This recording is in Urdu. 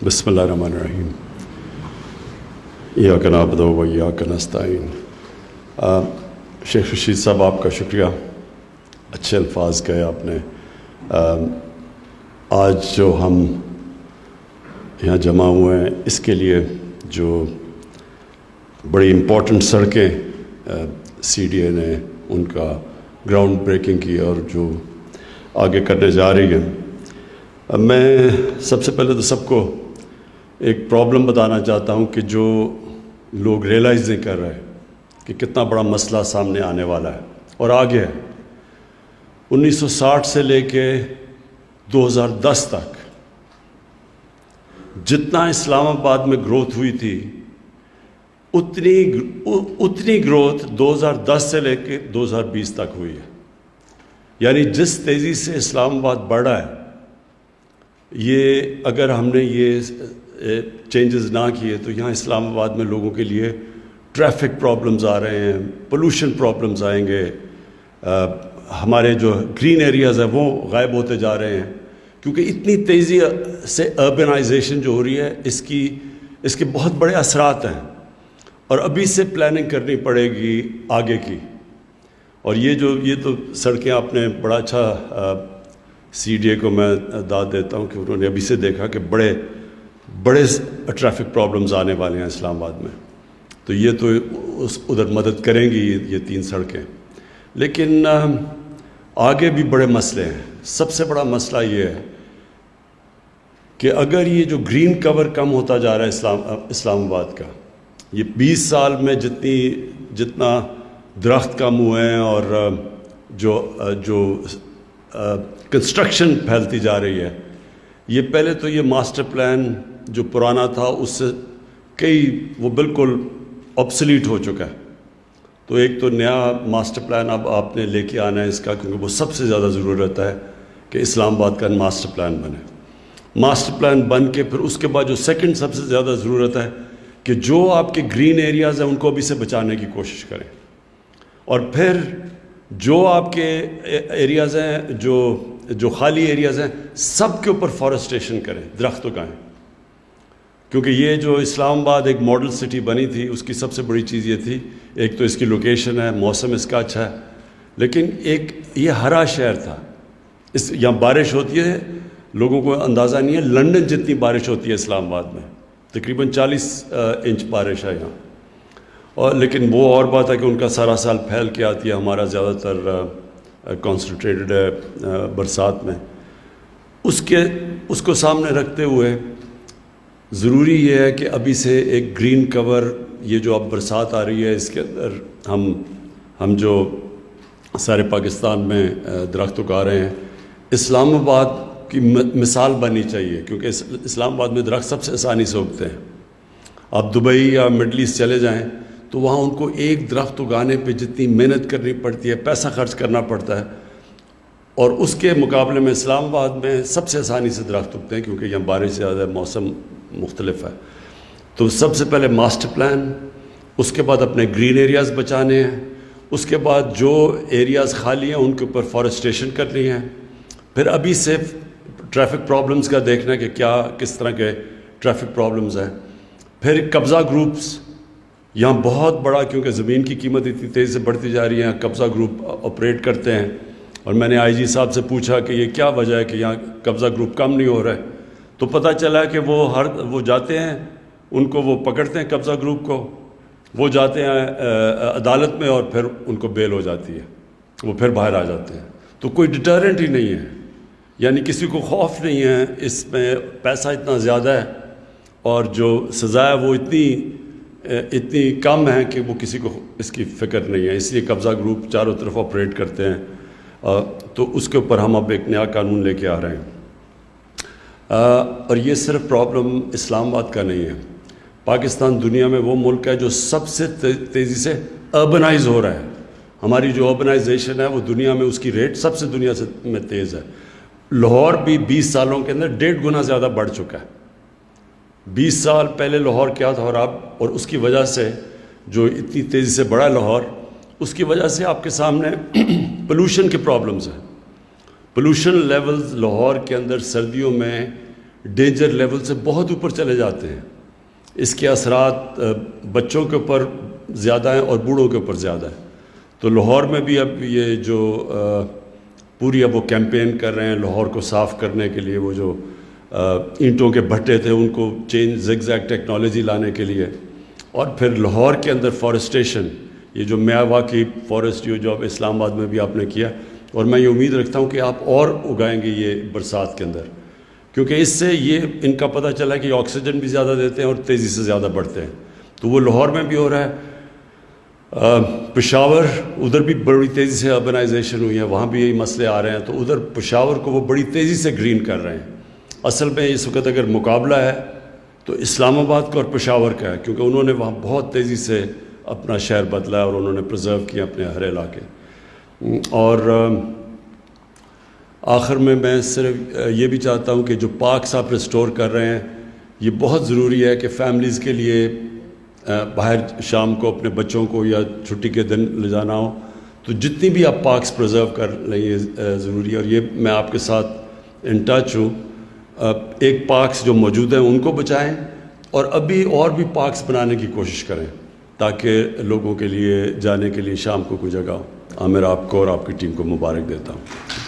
بسم اللہ الرحمن الرحیم. ایاک نعبد و ایاک نستعین. شیخ رشید صاحب آپ کا شکریہ، اچھے الفاظ کہے آپ نے. آج جو ہم یہاں جمع ہوئے ہیں اس کے لیے جو بڑی امپورٹنٹ سڑکیں سی ڈی اے نے ان کا گراؤنڈ بریکنگ کی اور جو آگے کرنے جا رہی ہے، میں سب سے پہلے تو سب کو ایک پرابلم بتانا چاہتا ہوں کہ جو لوگ ریئلائز نہیں کر رہے کہ کتنا بڑا مسئلہ سامنے آنے والا ہے اور آگے ہے. 1960 سے لے کے 2010 تک جتنا اسلام آباد میں گروتھ ہوئی تھی اتنی گروتھ 2010 سے لے کے 2020 تک ہوئی ہے. یعنی جس تیزی سے اسلام آباد بڑھا ہے، یہ اگر ہم نے یہ چینجز نہ کیے تو یہاں اسلام آباد میں لوگوں کے لیے ٹریفک پرابلمز آ رہے ہیں، پولوشن پرابلمز آئیں گے، ہمارے جو گرین ایریاز ہیں وہ غائب ہوتے جا رہے ہیں، کیونکہ اتنی تیزی سے اربنائزیشن جو ہو رہی ہے اس کے بہت بڑے اثرات ہیں اور ابھی سے پلاننگ کرنی پڑے گی آگے کی. اور یہ تو سڑکیں آپ نے بڑا اچھا سی ڈی اے کو میں داد دیتا ہوں کہ انہوں نے ابھی سے دیکھا کہ بڑے ٹریفک پرابلمز آنے والے ہیں اسلام آباد میں، تو یہ تو ادھر مدد کریں گی یہ 3 سڑکیں. لیکن آگے بھی بڑے مسئلے ہیں. سب سے بڑا مسئلہ یہ ہے کہ اگر یہ جو گرین کور کم ہوتا جا رہا ہے اسلام آباد کا، یہ 20 سال میں جتنا درخت کم ہوئے ہیں اور جو کنسٹرکشن پھیلتی جا رہی ہے، یہ پہلے تو یہ ماسٹر پلان جو پرانا تھا اس سے وہ بالکل آبسلیٹ ہو چکا ہے. تو ایک تو نیا ماسٹر پلان اب آپ نے لے کے آنا ہے اس کا، کیونکہ وہ سب سے زیادہ ضرورت ہے کہ اسلام آباد کا ماسٹر پلان بنے. ماسٹر پلان بن کے پھر اس کے بعد جو سیکنڈ سب سے زیادہ ضرورت ہے کہ جو آپ کے گرین ایریاز ہیں ان کو بھی سے بچانے کی کوشش کریں، اور پھر جو آپ کے ایریاز ہیں جو خالی ایریاز ہیں سب کے اوپر فارسٹریشن کریں، درخت اگائیں. کیونکہ یہ جو اسلام آباد ایک ماڈل سٹی بنی تھی اس کی سب سے بڑی چیز یہ تھی، ایک تو اس کی لوکیشن ہے، موسم اس کا اچھا ہے، لیکن ایک یہ ہرا شہر تھا. یہاں بارش ہوتی ہے، لوگوں کو اندازہ نہیں ہے، لنڈن جتنی بارش ہوتی ہے اسلام آباد میں، تقریباً 40 انچ بارش ہے یہاں. اور لیکن وہ اور بات ہے کہ ان کا سارا سال پھیل کے آتی ہے، ہمارا زیادہ تر کانسنٹریٹڈ ہے برسات میں. اس کو سامنے رکھتے ہوئے ضروری یہ ہے کہ ابھی سے ایک گرین کور، یہ جو اب برسات آ رہی ہے اس کے اندر ہم جو سارے پاکستان میں درخت اگا رہے ہیں، اسلام آباد کی مثال بننی چاہیے، کیونکہ اسلام آباد میں درخت سب سے آسانی سے اگتے ہیں. آپ دبئی یا مڈل ایسٹ چلے جائیں تو وہاں ان کو ایک درخت اگانے پہ جتنی محنت کرنی پڑتی ہے، پیسہ خرچ کرنا پڑتا ہے، اور اس کے مقابلے میں اسلام آباد میں سب سے آسانی سے درخت اگتے ہیں کیونکہ یہاں بارش زیادہ ہے، موسم مختلف ہے. تو سب سے پہلے ماسٹر پلان، اس کے بعد اپنے گرین ایریاز بچانے ہیں، اس کے بعد جو ایریاز خالی ہیں ان کے اوپر فارسٹریشن کرنی ہے، پھر ابھی سے ٹریفک پرابلمز کا دیکھنا ہے کہ کس طرح کے ٹریفک پرابلمز ہیں. پھر قبضہ گروپس یہاں بہت بڑا، کیونکہ زمین کی قیمت اتنی تیزی سے بڑھتی جا رہی ہے، قبضہ گروپ آپریٹ کرتے ہیں. اور میں نے آئی جی صاحب سے پوچھا کہ یہ کیا وجہ ہے کہ یہاں قبضہ گروپ کم نہیں ہو رہا ہے، تو پتہ چلا کہ وہ جاتے ہیں، ان کو وہ پکڑتے ہیں قبضہ گروپ کو، وہ جاتے ہیں عدالت میں اور پھر ان کو بیل ہو جاتی ہے، وہ پھر باہر آ جاتے ہیں. تو کوئی ڈیٹرنٹ ہی نہیں ہے، یعنی کسی کو خوف نہیں ہے. اس میں پیسہ اتنا زیادہ ہے اور جو سزا ہے وہ اتنی کم ہے کہ وہ کسی کو اس کی فکر نہیں ہے، اس لیے قبضہ گروپ چاروں طرف آپریٹ کرتے ہیں. تو اس کے اوپر ہم اب ایک نیا قانون لے کے آ رہے ہیں. اور یہ صرف پرابلم اسلام آباد کا نہیں ہے، پاکستان دنیا میں وہ ملک ہے جو سب سے تیزی سے اربنائز ہو رہا ہے. ہماری جو اربنائزیشن ہے وہ دنیا میں اس کی ریٹ سب سے دنیا میں تیز ہے. لاہور بھی 20 سالوں کے اندر 1.5 گنا زیادہ بڑھ چکا ہے. 20 سال پہلے لاہور کیا تھا اور اس کی وجہ سے جو اتنی تیزی سے بڑھا لاہور، اس کی وجہ سے آپ کے سامنے پولوشن کے پرابلمز ہیں. پولوشن لیولز لاہور کے اندر سردیوں میں ڈینجر لیول سے بہت اوپر چلے جاتے ہیں. اس کے اثرات بچوں کے اوپر زیادہ ہیں اور بوڑھوں کے اوپر زیادہ ہیں. تو لاہور میں بھی اب یہ جو پوری اب وہ کیمپین کر رہے ہیں لاہور کو صاف کرنے کے لیے، وہ جو اینٹوں کے بھٹے تھے ان کو چینج زگ زیگ ٹیکنالوجی لانے کے لیے، اور پھر لاہور کے اندر فارسٹیشن، یہ جو میاوا کی فارسٹ جو اب اسلام آباد میں بھی آپ نے کیا، اور میں یہ امید رکھتا ہوں کہ آپ اور اگائیں گے یہ برسات کے اندر، کیونکہ اس سے یہ ان کا پتہ چلا کہ آکسیجن بھی زیادہ دیتے ہیں اور تیزی سے زیادہ بڑھتے ہیں. تو وہ لاہور میں بھی ہو رہا ہے. پشاور ادھر بھی بڑی تیزی سے اربنائزیشن ہوئی ہے، وہاں بھی یہی مسئلے آ رہے ہیں. تو ادھر پشاور کو وہ بڑی تیزی سے گرین کر رہے ہیں. اصل میں اس وقت اگر مقابلہ ہے تو اسلام آباد کا اور پشاور کا ہے، کیونکہ انہوں نے وہاں بہت تیزی سے اپنا شہر بدلا ہے اور انہوں نے پرزرو کیا اپنے ہر علاقے. اور آخر میں صرف یہ بھی چاہتا ہوں کہ جو پارکس آپ ریسٹور کر رہے ہیں یہ بہت ضروری ہے کہ فیملیز کے لیے باہر شام کو اپنے بچوں کو یا چھٹی کے دن لے جانا ہو تو جتنی بھی آپ پارکس پرزرو کر لیں یہ ضروری ہے. اور یہ میں آپ کے ساتھ ان ٹچ ہوں. ایک پارکس جو موجود ہیں ان کو بچائیں اور ابھی اور بھی پارکس بنانے کی کوشش کریں تاکہ لوگوں کے لیے جانے کے لیے شام کو کوئی جگہ ہو. میں آپ کو اور آپ کی ٹیم کو مبارک دیتا ہوں.